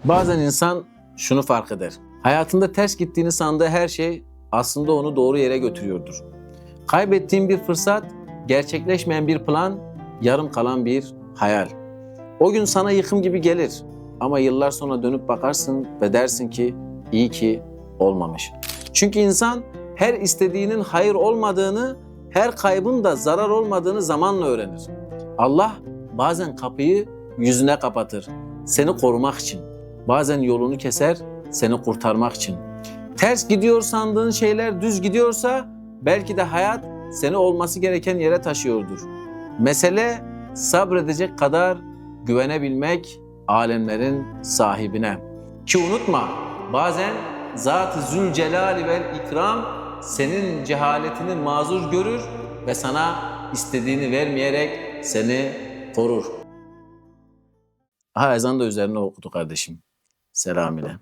Bazen insan şunu fark eder. Hayatında ters gittiğini sandığı her şey aslında onu doğru yere götürüyordur. Kaybettiğin bir fırsat, gerçekleşmeyen bir plan, yarım kalan bir hayal. O gün sana yıkım gibi gelir ama yıllar sonra dönüp bakarsın ve dersin ki iyi ki olmamış. Çünkü insan her istediğinin hayır olmadığını, her kaybın da zarar olmadığını zamanla öğrenir. Allah bazen kapıyı yüzüne kapatır, seni korumak için. Bazen yolunu keser, seni kurtarmak için. Ters gidiyor sandığın şeyler düz gidiyorsa belki de hayat seni olması gereken yere taşıyordur. Mesele sabredecek kadar güvenebilmek alemlerin sahibine. Ki unutma, bazen Zat-ı Zülcelal vel İkram senin cehaletini mazur görür ve sana istediğini vermeyerek seni korur. Ezan da üzerine okudu kardeşim. Selam ile.